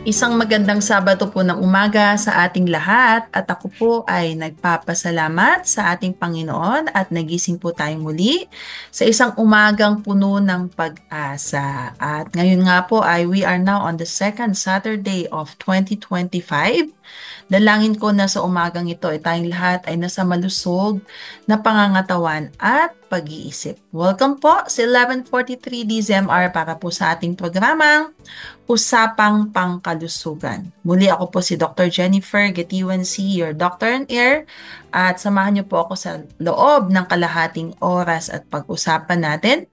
Isang magandang Sabado po ng umaga sa ating lahat at ako po ay nagpapasalamat sa ating Panginoon at nagising po tayong muli sa isang umagang puno ng pag-asa. At ngayon nga po ay we are now on the second Saturday of 2025. Dalangin ko na sa umagang ito ay tayong lahat ay nasa malusog na pangangatawan at pag-iisip. Welcome po sa 11:43 DZMR para po sa ating programang Usapang Pangkalusugan. Muli ako po si Dr. Jennifer Getiwan C., your Doctor on Air, at samahan niyo po ako sa loob ng kalahating oras at pag-usapan natin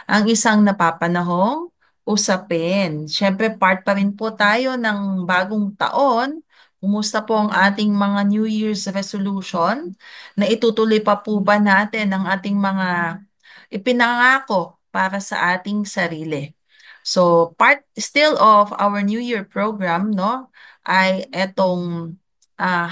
ang isang napapanahong usapin. Siyempre, part pa rin po tayo ng bagong taon. Kumusta po ang ating mga New Year's resolution? Na itutuloy pa po ba natin ang ating mga ipinangako para sa ating sarili? So, part still of our New Year program, no, ay etong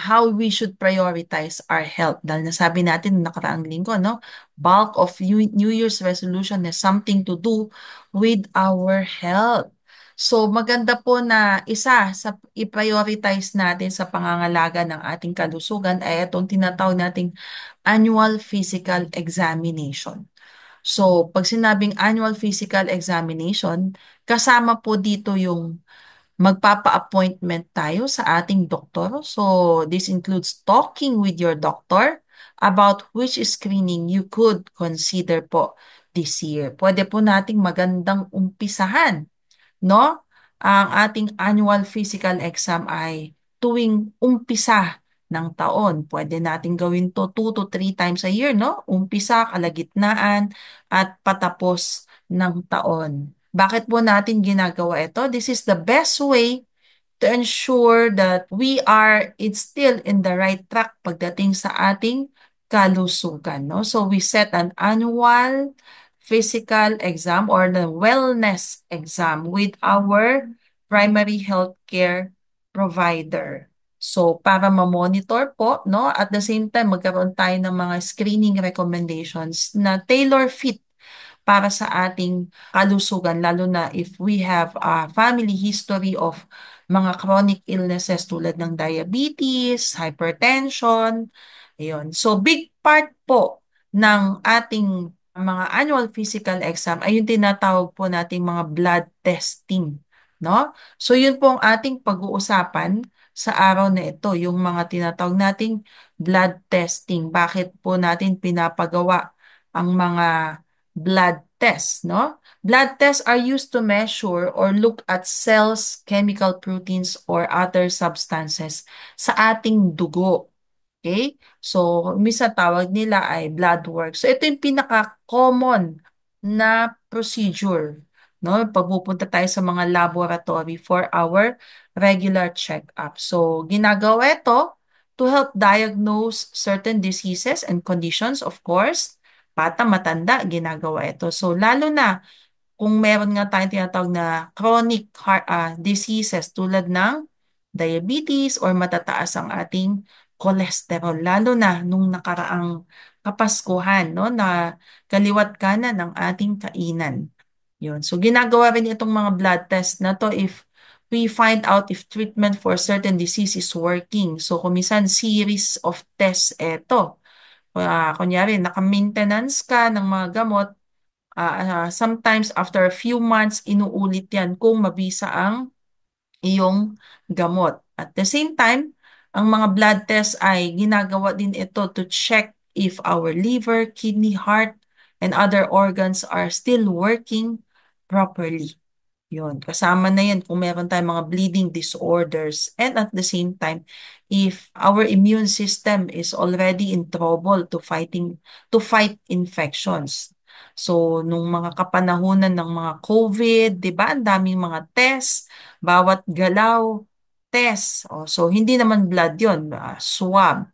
how we should prioritize our health. Dahil nasabi natin nung nakaraang linggo, no, bulk of New Year's resolution has something to do with our health. So, maganda po na isa sa i-prioritize natin sa pangangalaga ng ating kalusugan ay itong tinatawag nating annual physical examination. So, pag sinabing annual physical examination, kasama po dito yung magpapa-appointment tayo sa ating doktor. So, this includes talking with your doctor about which screening you could consider po this year. Pwede po nating magandang umpisahan, no? Ang ating annual physical exam ay tuwing umpisa ng taon. Pwede natin gawin to 2 to 3 times a year, no? Umpisa, kalagitnaan, at patapos ng taon. Bakit po natin ginagawa ito? This is the best way to ensure that we are it's still in the right track pagdating sa ating kalusugan, no? So we set an annual physical exam or the wellness exam with our primary healthcare provider. So para ma-monitor po, no? At the same time magkaroon tayo ng mga screening recommendations na tailor fit para sa ating kalusugan, lalo na if we have a family history of mga chronic illnesses tulad ng diabetes, hypertension. Ayun. So big part po ng ating mga annual physical exam ay yung tinatawag po nating mga blood testing, no? So yun po ang ating pag-uusapan sa araw na ito, yung mga tinatawag nating blood testing. Bakit po natin pinapagawa ang mga blood tests, no? Blood tests are used to measure or look at cells, chemical proteins, or other substances sa ating dugo. Okay? So, misa tawag nila ay blood work. So, ito yung pinaka-common na procedure, no? Pagpupunta tayo sa mga laboratory for our regular check-up. So, ginagawa ito to help diagnose certain diseases and conditions, of course. Bata, matanda, ginagawa ito. So, lalo na kung meron nga tayong tinatawag na chronic diseases tulad ng diabetes or matataas ang ating cholesterol, lalo na nung nakaraang Kapaskuhan, no, na kaliwat kanan ng ating kainan. Yun. So, ginagawa rin itong mga blood test na to if we find out if treatment for certain disease is working. So, kumisan series of tests eto. Kunyari, naka-maintenance ka ng mga gamot, sometimes after a few months, inuulit yan kung mabisa ang iyong gamot. At the same time, ang mga blood tests ay ginagawa din ito to check if our liver, kidney, heart, and other organs are still working properly. Yun, kasama na yan kung meron tayong mga bleeding disorders. And at the same time, if our immune system is already in trouble to fight infections. So, nung mga kapanahunan ng mga COVID, di ba, ang daming mga tests, bawat galaw, test. O, so, hindi naman blood yun, swab.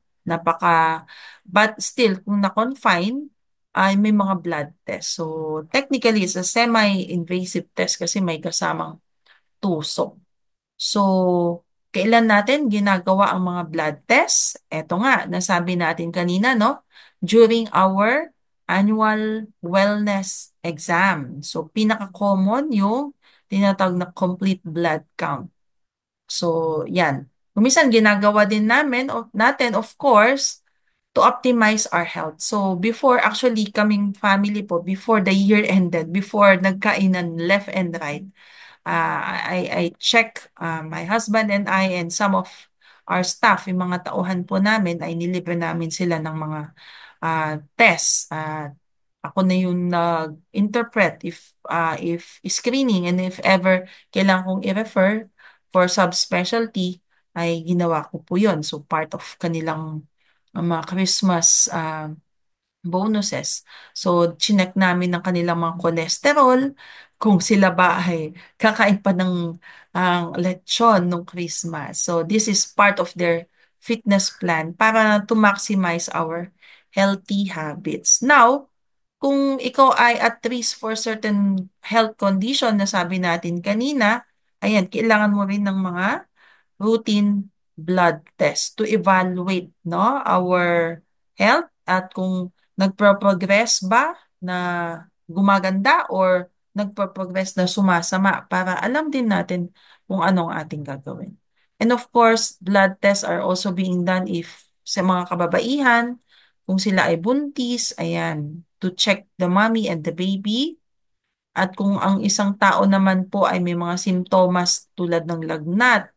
But still, kung na-confine, ay may mga blood test. So, technically, it's a semi-invasive test kasi may kasamang tusok. So, kailan natin ginagawa ang mga blood tests? Eto nga, nasabi natin kanina, no? During our annual wellness exam. So, pinaka-common yung tinatawag na complete blood count. So, yan. Kumisan ginagawa din natin, of course, to optimize our health. So, before actually kaming family po, before the year ended, before nagkainan left and right, I check my husband and I and some of our staff, yung mga tauhan po namin, ay nilibre namin sila ng mga tests. Ako na yung nag-interpret if screening and if ever kailangan kong i-refer for subspecialty, ay ginawa ko po yun. So part of kanilang mga Christmas bonuses. So, chinek namin ng kanilang mga cholesterol, kung sila ba ay kakain pa ng lechon nung Christmas. So, this is part of their fitness plan para to maximize our healthy habits. Now, kung ikaw ay at risk for certain health condition na sabi natin kanina, ayan, kailangan mo rin ng mga routine blood test to evaluate no our health at kung nagpo-progress ba na gumaganda or nagpo-progress na sumasama para alam din natin kung anong ating gagawin. And of course, blood tests are also being done if sa mga kababaihan, kung sila ay buntis, ayan, to check the mommy and the baby. At kung ang isang tao naman po ay may mga simptomas tulad ng lagnat,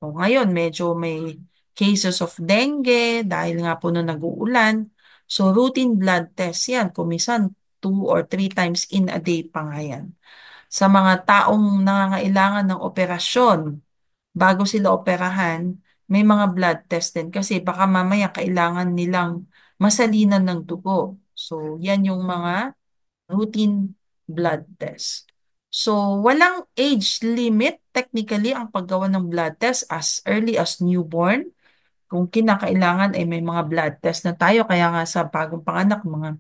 o ngayon medyo may cases of dengue dahil nga po nung nag-uulan. So routine blood test yan, kumisan 2 or 3 times in a day pa nga yan. Sa mga taong nangangailangan ng operasyon, bago sila operahan, may mga blood test din kasi baka mamaya kailangan nilang masalinan ng dugo. So yan yung mga routine blood test. So, walang age limit technically ang paggawa ng blood test as early as newborn. Kung kinakailangan ay may mga blood test na tayo. Kaya nga sa bagong panganak, mga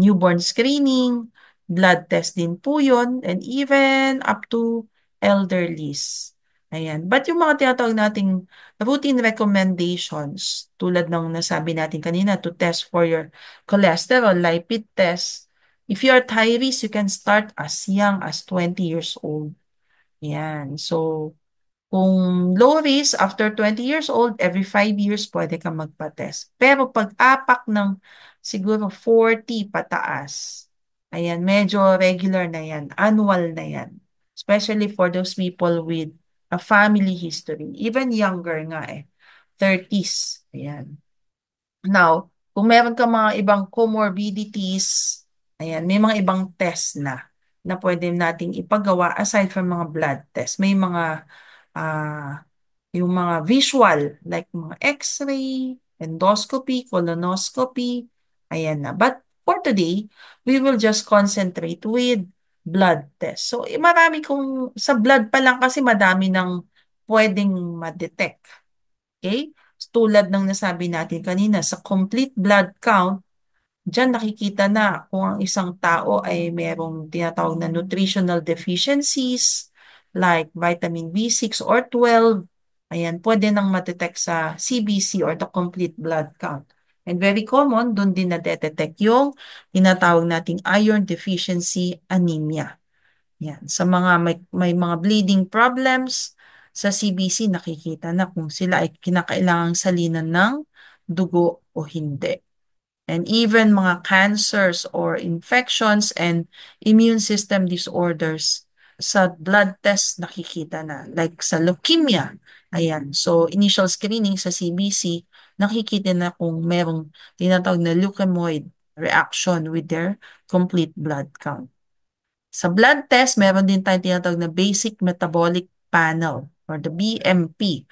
newborn screening, blood test din po yun, and even up to elderlies. Ayan. But yung mga tinatawag nating routine recommendations, tulad ng nasabi natin kanina, to test for your cholesterol, lipid test, if you are at high risk, you can start as young as 20 years old. Yan. So, kung low risk, after 20 years old, every 5 years, pwede ka magpa-test. Pero pag apak ng siguro 40 pataas, ayan, medyo regular na yan, annual na yan. Especially for those people with a family history. Even younger nga 30s. Ayan. Now, kung meron ka mga ibang comorbidities, ayan, may mga ibang test na pwede nating ipagawa aside from mga blood test. May mga yung mga visual like mga X-ray, endoscopy, colonoscopy, ayan na. But for today, we will just concentrate with blood test. So, marami sa blood pa lang kasi madami ng pwedeng ma-detect. Okay? Tulad ng nasabi natin kanina, sa complete blood count, diyan nakikita na kung ang isang tao ay merong tinatawag na nutritional deficiencies like vitamin B6 or 12. Ayan, pwede nang matitect sa CBC or the complete blood count. And very common, doon din na-detect yung tinatawag nating iron deficiency anemia. Yan. Sa mga may mga bleeding problems, sa CBC nakikita na kung sila ay kinakailangang salinan ng dugo o hindi. And even mga cancers or infections and immune system disorders, sa blood test nakikita na. Like sa leukemia, ayan. So, initial screening sa CBC, nakikita na kung merong tinatawag na leukemoid reaction with their complete blood count. Sa blood test, meron din tayong tinatawag na Basic Metabolic Panel or the BMP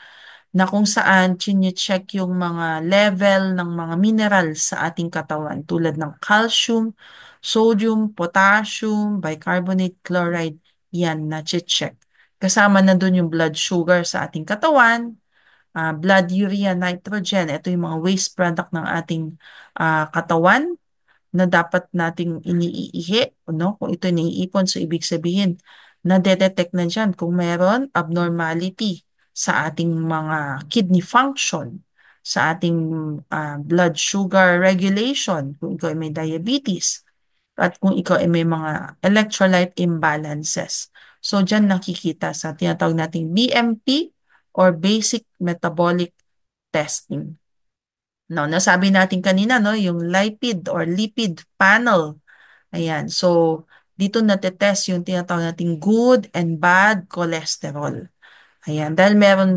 na kung saan check yung mga level ng mga mineral sa ating katawan tulad ng calcium, sodium, potassium, bicarbonate, chloride, yan na check. Kasama na dun yung blood sugar sa ating katawan, blood urea, nitrogen, ito yung mga waste product ng ating katawan na dapat nating iniihi, no? Kung ito naiipon, so ibig sabihin, na-detect na dyan kung meron abnormality sa ating mga kidney function, sa ating blood sugar regulation, kung ikaw ay may diabetes, at kung ikaw ay may mga electrolyte imbalances. So, dyan nakikita sa tinatawag nating BMP or basic metabolic testing. No, nasabi natin kanina, no, yung lipid panel. Ayan. So, dito natetest yung tinatawag nating good and bad cholesterol. Ayan. Dahil meron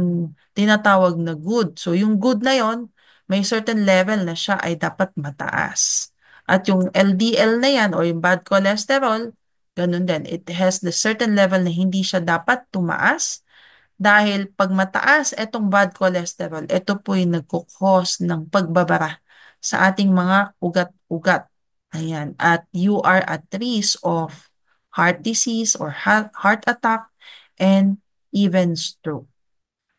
tinatawag na good. So, yung good na yon may certain level na siya ay dapat mataas. At yung LDL na yan o yung bad cholesterol, ganun din. It has the certain level na hindi siya dapat tumaas dahil pag mataas itong bad cholesterol, ito po yung nagkukos ng pagbabara sa ating mga ugat-ugat. Ayan. At you are at risk of heart disease or heart attack and even stroke.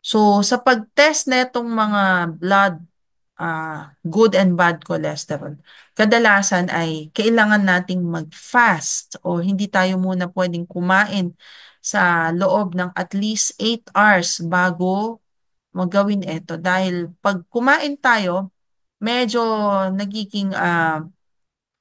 So, sa pag-test na itong mga blood good and bad cholesterol, kadalasan ay kailangan nating mag-fast o hindi tayo muna pwedeng kumain sa loob ng at least 8 hours bago magawin ito. Dahil pag kumain tayo, medyo nagiging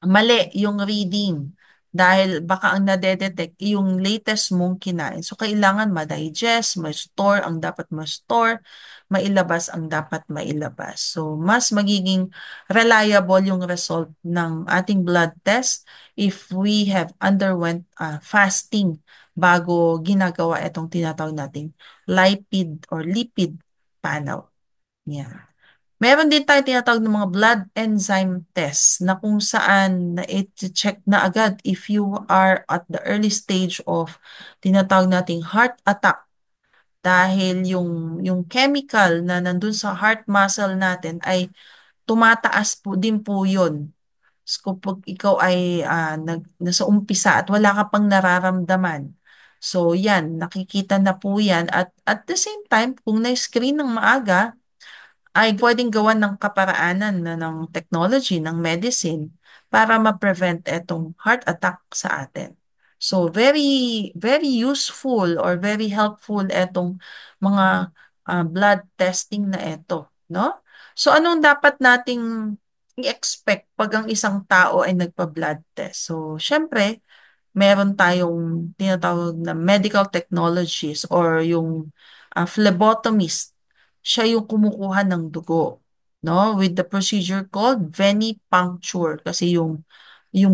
mali yung reading dahil baka ang nadedetect yung latest mong kinain. So, kailangan ma-digest, ma-store ang dapat ma-store, mailabas ang dapat mailabas. So, mas magiging reliable yung result ng ating blood test if we have underwent fasting bago ginagawa itong tinatawag nating lipid panel. Yeah. Meron din tayo tinatawag ng mga blood enzyme test na kung saan na i-check na agad if you are at the early stage of tinatawag nating heart attack dahil yung chemical na nandun sa heart muscle natin ay tumataas po din po yun. So, pag ikaw ay nasa umpisa at wala ka pang nararamdaman, so yan, nakikita na po yan at the same time, kung na-screen ng maaga, ay pwedeng gawan ng kaparaanan na ng technology, ng medicine, para ma-prevent etong heart attack sa atin. So, very, very useful or very helpful etong mga blood testing na ito, no? So, anong dapat nating i-expect pag ang isang tao ay nagpa-blood test? So, syempre, meron tayong tinatawag na medical technologies or yung phlebotomist. Siya yung kumukuha ng dugo, no? With the procedure called venipuncture kasi yung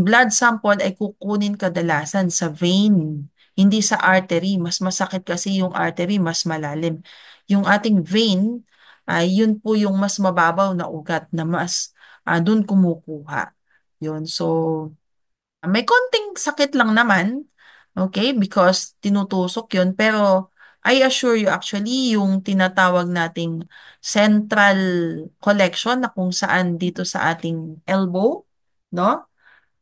blood sample ay kukunin kadalasan sa vein, hindi sa artery. Mas masakit kasi yung artery, mas malalim. Yung ating vein ay yun po yung mas mababaw na ugat na mas dun kumukuha. Yun. So, may konting sakit lang naman, okay, because tinutusok yun. Pero I assure you actually yung tinatawag nating central collection na kung saan dito sa ating elbow, no?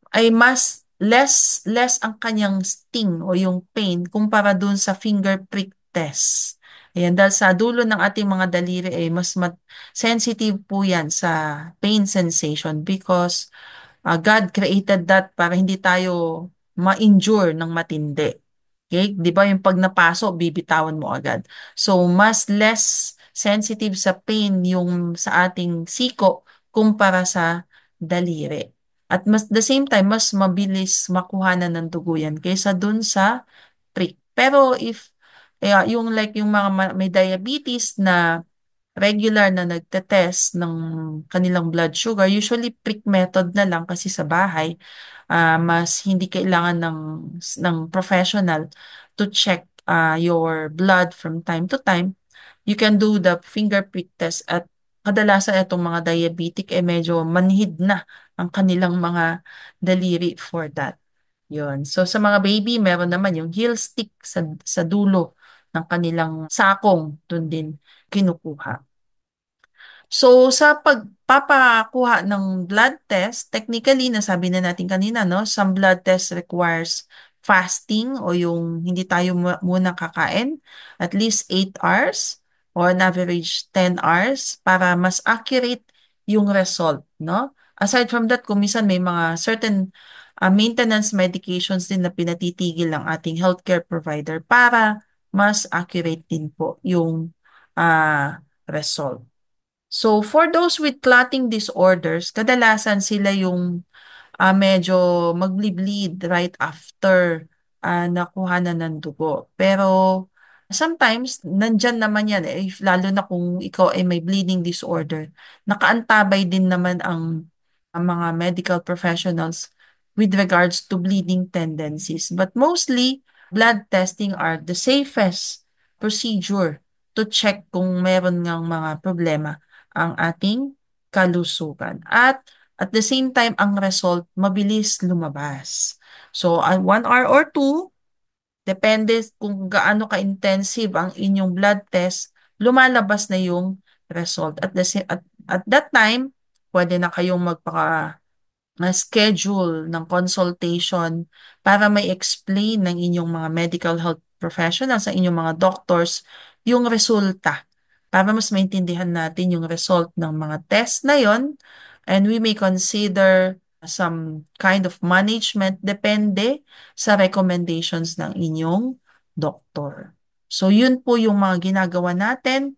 Ay mas less ang kanyang sting o yung pain kumpara dun sa finger prick test. Ayan, dahil sa dulo ng ating mga daliri ay sensitive po yan sa pain sensation because God created that para hindi tayo ma-injure ng matindi. Okay? Di ba yung pag napaso, bibitawan mo agad. So, mas less sensitive sa pain yung sa ating siko kumpara sa daliri. At mas the same time, mas mabilis makuhanan ng dugo yan kaysa dun sa prick. Pero if yung like yung mga may diabetes na regular na nagtetest ng kanilang blood sugar, usually prick method na lang kasi sa bahay, mas hindi kailangan ng professional to check your blood from time to time. You can do the finger prick test at kadalasan itong mga diabetic medyo manhid na ang kanilang mga daliri for that. Yun. So sa mga baby, meron naman yung heel stick sa dulo ng kanilang sakong, dun din kinukuha. So, sa pagpapakuha ng blood test, technically, nasabi na natin kanina, no? Some blood test requires fasting o yung hindi tayo muna kakain, at least 8 hours or an average 10 hours para mas accurate yung result, no? Aside from that, kung minsan may mga certain maintenance medications din na pinatitigil ng ating healthcare provider para mas accurate din po yung result. So, for those with clotting disorders, kadalasan sila yung medyo magble-bleed right after nakuha na ng dugo. Pero Sometimes, nandyan naman yan, if, lalo na kung ikaw ay may bleeding disorder, nakaantabay din naman ang mga medical professionals with regards to bleeding tendencies. But mostly, blood testing are the safest procedure to check kung meron ngang mga problema ang ating kalusugan. At the same time, ang result, mabilis lumabas. So, 1 hour or two, depende kung gaano ka-intensive ang inyong blood test, lumalabas na yung result. At that time, pwede na kayong schedule ng consultation para may explain ng inyong mga medical health professionals, sa inyong mga doctors, yung resulta. Para mas maintindihan natin yung result ng mga test na yon, and we may consider some kind of management depende sa recommendations ng inyong doktor. So yun po yung mga ginagawa natin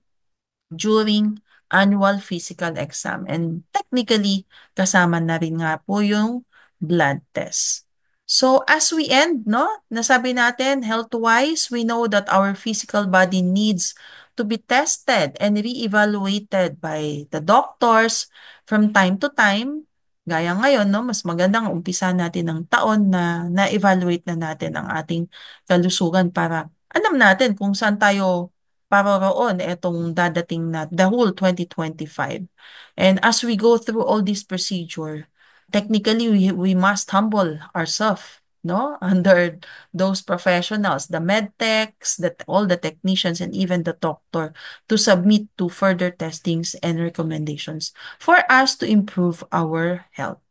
during annual physical exam. And technically, kasama na rin nga po yung blood test. So as we end, no, nasabi natin, health-wise, we know that our physical body needs to be tested and re-evaluated by the doctors from time to time. Gaya ngayon, no, mas magandang umpisa natin ng taon na na-evaluate na natin ang ating kalusugan para alam natin kung saan tayo paroroon etong dadating na the whole 2025. And as we go through all this procedure, technically we must humble ourselves, no, under those professionals, the med techs, all the technicians, and even the doctor, to submit to further testings and recommendations for us to improve our health.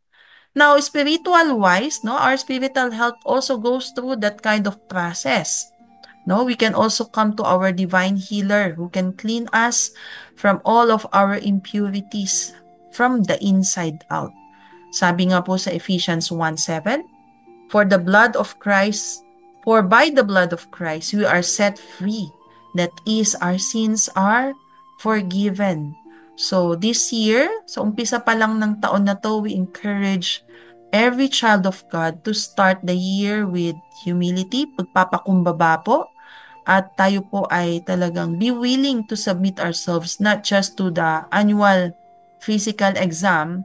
Now, spiritual wise, no, our spiritual health also goes through that kind of process. No, we can also come to our divine healer who can clean us from all of our impurities from the inside out. Sabi nga po sa Ephesians 1:7, for the blood of Christ, for by the blood of Christ we are set free. That is, our sins are forgiven. So this year, sa umpisa pa lang ng taon na to, we encourage every child of God to start the year with humility, pagpapakumbaba po, at tayo po ay talagang be willing to submit ourselves not just to the annual physical exam,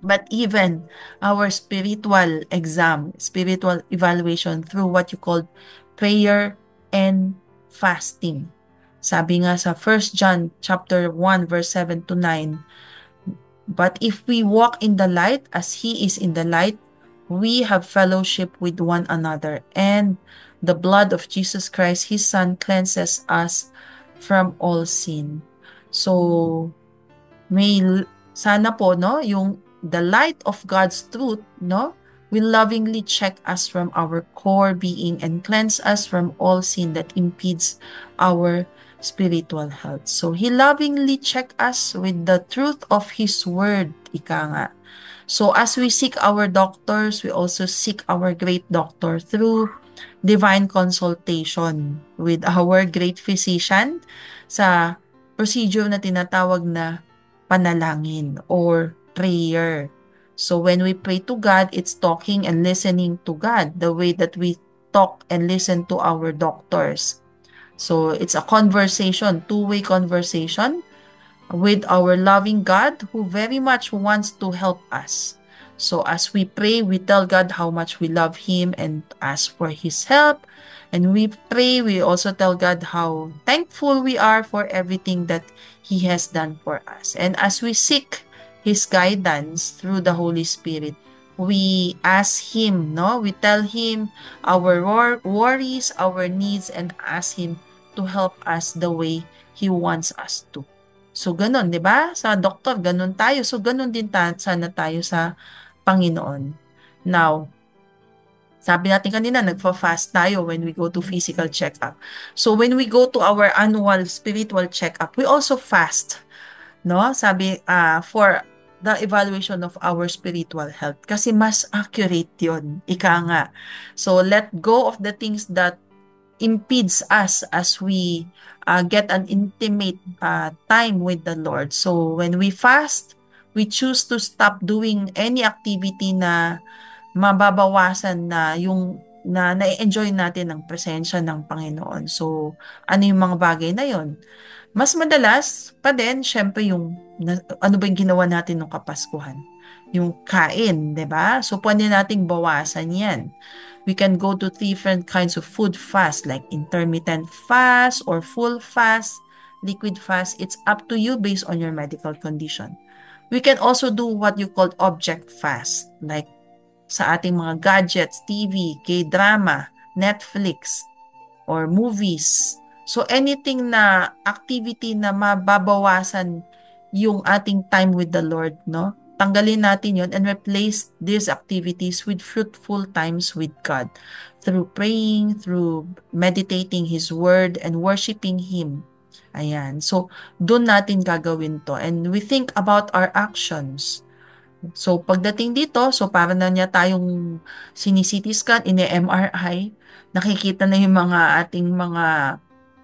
but even our spiritual exam, spiritual evaluation through what you call prayer and fasting. Sabi nga sa 1 John chapter 1 verse 7 to 9, but if we walk in the light as He is in the light, we have fellowship with one another, and the blood of Jesus Christ, His Son, cleanses us from all sin. So, may sana po, no, yung the light of God's truth, no, will lovingly check us from our core being and cleanse us from all sin that impedes our spiritual health. So He lovingly check us with the truth of His word, ika nga. So as we seek our doctors, we also seek our great doctor through divine consultation with our great physician sa procedure na tinatawag na panalangin or prayer. So when we pray to God, it's talking and listening to God the way that we talk and listen to our doctors. So it's a conversation, two-way conversation with our loving God who very much wants to help us. So as we pray, we tell God how much we love Him and ask for His help. And we pray, we also tell God how thankful we are for everything that He has done for us. And as we seek His guidance through the Holy Spirit, we ask Him, no? We tell Him our worries, our needs, and ask Him to help us the way He wants us to. So, ganun, di ba? Sa doktor, ganun tayo. So, ganun din sana tayo sa Panginoon. Now, sabi natin kanina, nagfa-fast tayo when we go to physical check-up. So, when we go to our annual spiritual check-up, we also fast. No? Sabi, for the evaluation of our spiritual health. Kasi mas accurate yun. Ika nga. So, let go of the things that impedes us as we get an intimate time with the Lord. So when we fast, we choose to stop doing any activity na mababawasan na yung na na-enjoy natin ang presensya ng Panginoon. So, ano yung mga bagay na yon? Mas madalas pa din, syempre ano ba yung ginawa natin nung Kapaskuhan? Yung kain, 'di ba? So, pwede nating bawasan yan. We can go to different kinds of food fast like intermittent fast or full fast, liquid fast. It's up to you based on your medical condition. We can also do what you call object fast, like sa ating mga gadgets, TV, K-drama, Netflix, or movies. So anything na activity na mababawasan yung ating time with the Lord, no? Tanggalin natin yon and replace these activities with fruitful times with God through praying, through meditating His Word, and worshiping Him. Ayan. So, doon natin gagawin to. And we think about our actions. So, pagdating dito, so para na niya tayong sini-CT scan, ini-MRI, nakikita na yung mga ating mga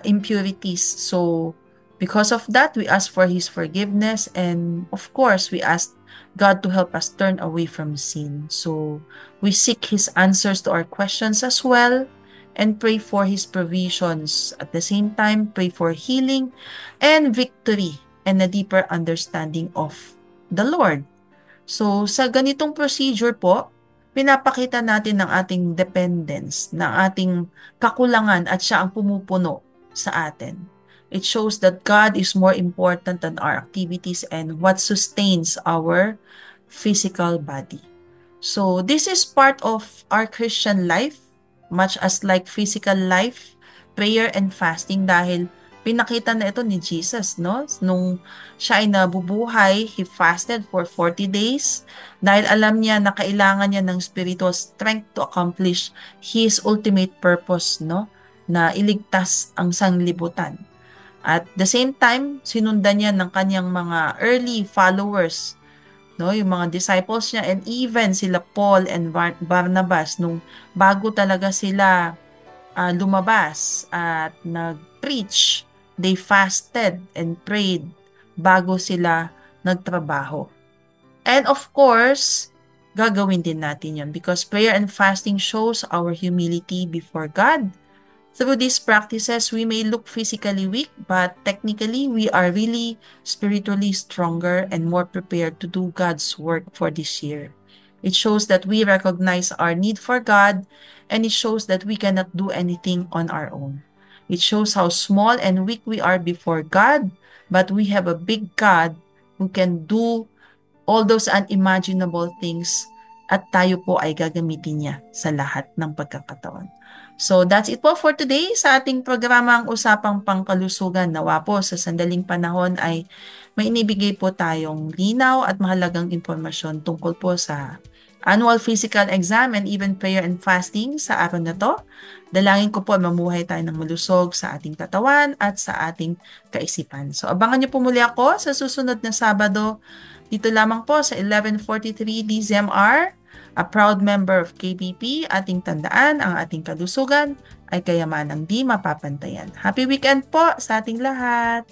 impurities. So, because of that, we ask for His forgiveness and of course, we ask God to help us turn away from sin. So, we seek His answers to our questions as well and pray for His provisions. At the same time, pray for healing and victory and a deeper understanding of the Lord. So, sa ganitong procedure po, pinapakita natin ng ating dependence, ng ating kakulangan at siya ang pumupuno sa atin. It shows that God is more important than our activities and what sustains our physical body. So, this is part of our Christian life, much as like physical life, prayer and fasting dahil pinakita na ito ni Jesus, no? Nung siya ay nabubuhay, He fasted for 40 days dahil alam niya na kailangan niya ng spiritual strength to accomplish His ultimate purpose, no? Na iligtas ang sanglibutan. At the same time, sinundan niya ng kanyang mga early followers, no? Yung mga disciples niya and even sila Paul and Barnabas nung bago talaga sila lumabas at nag-preach, they fasted and prayed bago sila nagtrabaho. And of course, gagawin din natin yan because prayer and fasting shows our humility before God. Through these practices, we may look physically weak, but technically, we are really spiritually stronger and more prepared to do God's work for this year. It shows that we recognize our need for God, and it shows that we cannot do anything on our own. It shows how small and weak we are before God, but we have a big God who can do all those unimaginable things at tayo po ay gagamitin niya sa lahat ng pagkakataon. So that's it po for today sa ating programang Usapang Pangkalusugan. Nawa po sa sandaling panahon ay may inibigay po tayong linaw at mahalagang impormasyon tungkol po sa annual physical exam and even prayer and fasting sa araw na to. Dalangin ko po mamuhay tayo ng malusog sa ating katawan at sa ating kaisipan. So abangan niyo po muli ako sa susunod na Sabado dito lamang po sa 1143 DZMR, a proud member of KBP. Ating tandaan, ang ating kalusugan ay kayamanang di mapapantayan. Happy weekend po sa ating lahat!